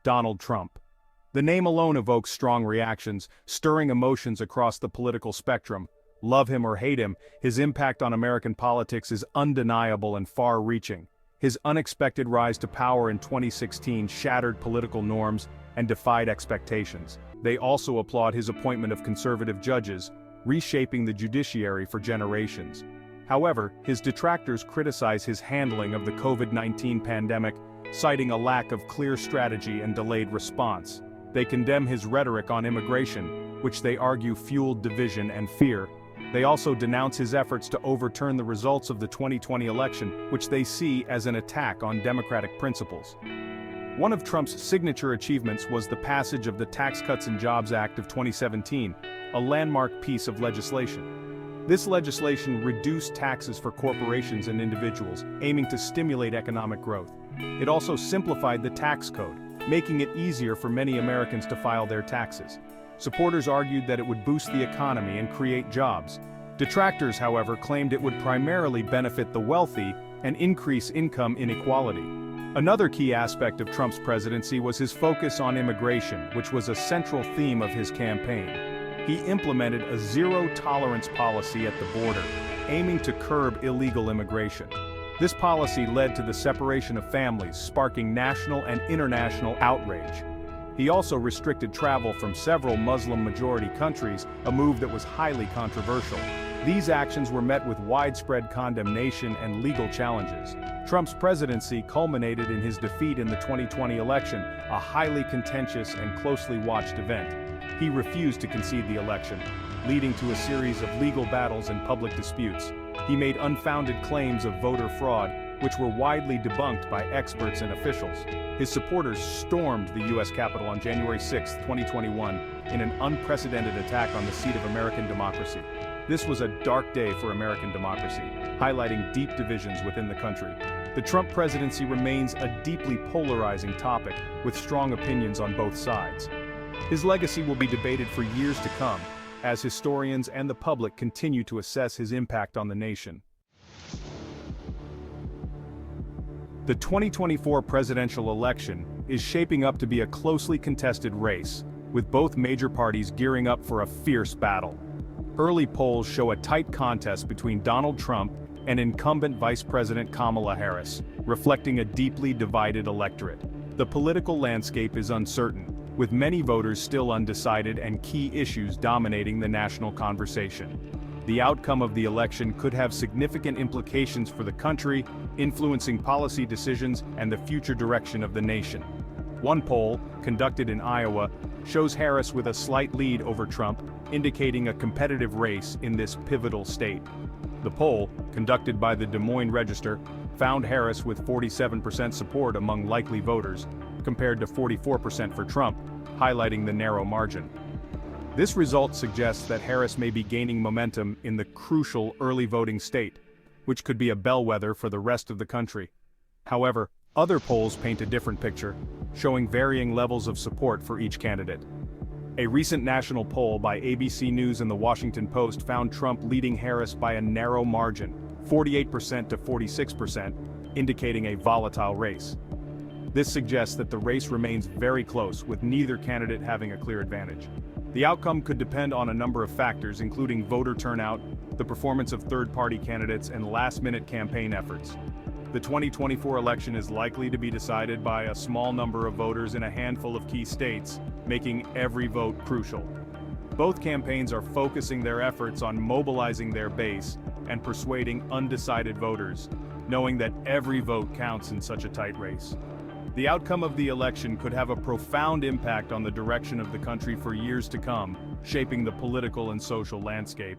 Donald Trump. The name alone evokes strong reactions, stirring emotions across the political spectrum. Love him or hate him, his impact on American politics is undeniable and far-reaching. His unexpected rise to power in 2016 shattered political norms and defied expectations. They also applaud his appointment of conservative judges, reshaping the judiciary for generations. However, his detractors criticize his handling of the COVID-19 pandemic, citing a lack of clear strategy and delayed response. They condemn his rhetoric on immigration, which they argue fueled division and fear. They also denounce his efforts to overturn the results of the 2020 election, which they see as an attack on democratic principles. One of Trump's signature achievements was the passage of the Tax Cuts and Jobs Act of 2017, a landmark piece of legislation. This legislation reduced taxes for corporations and individuals, aiming to stimulate economic growth. It also simplified the tax code, making it easier for many Americans to file their taxes. Supporters argued that it would boost the economy and create jobs. Detractors, however, claimed it would primarily benefit the wealthy and increase income inequality. Another key aspect of Trump's presidency was his focus on immigration, which was a central theme of his campaign. He implemented a zero-tolerance policy at the border, aiming to curb illegal immigration. This policy led to the separation of families, sparking national and international outrage. He also restricted travel from several Muslim-majority countries, a move that was highly controversial. These actions were met with widespread condemnation and legal challenges. Trump's presidency culminated in his defeat in the 2020 election, a highly contentious and closely watched event. He refused to concede the election, leading to a series of legal battles and public disputes. He made unfounded claims of voter fraud, which were widely debunked by experts and officials. His supporters stormed the U.S. Capitol on January 6, 2021, in an unprecedented attack on the seat of American democracy. This was a dark day for American democracy, highlighting deep divisions within the country. The Trump presidency remains a deeply polarizing topic, with strong opinions on both sides. His legacy will be debated for years to come, as historians and the public continue to assess his impact on the nation. The 2024 presidential election is shaping up to be a closely contested race, with both major parties gearing up for a fierce battle. Early polls show a tight contest between Donald Trump and incumbent Vice President Kamala Harris, reflecting a deeply divided electorate. The political landscape is uncertain, with many voters still undecided and key issues dominating the national conversation. The outcome of the election could have significant implications for the country, influencing policy decisions and the future direction of the nation. One poll, conducted in Iowa, shows Harris with a slight lead over Trump, indicating a competitive race in this pivotal state. The poll, conducted by the Des Moines Register, found Harris with 47% support among likely voters, compared to 44% for Trump, highlighting the narrow margin. This result suggests that Harris may be gaining momentum in the crucial early voting state, which could be a bellwether for the rest of the country. However, other polls paint a different picture, showing varying levels of support for each candidate. A recent national poll by ABC News and The Washington Post found Trump leading Harris by a narrow margin, 48% to 46%, indicating a volatile race. This suggests that the race remains very close, with neither candidate having a clear advantage. The outcome could depend on a number of factors, including voter turnout, the performance of third-party candidates, and last-minute campaign efforts. The 2024 election is likely to be decided by a small number of voters in a handful of key states, making every vote crucial. Both campaigns are focusing their efforts on mobilizing their base and persuading undecided voters, knowing that every vote counts in such a tight race. The outcome of the election could have a profound impact on the direction of the country for years to come, shaping the political and social landscape.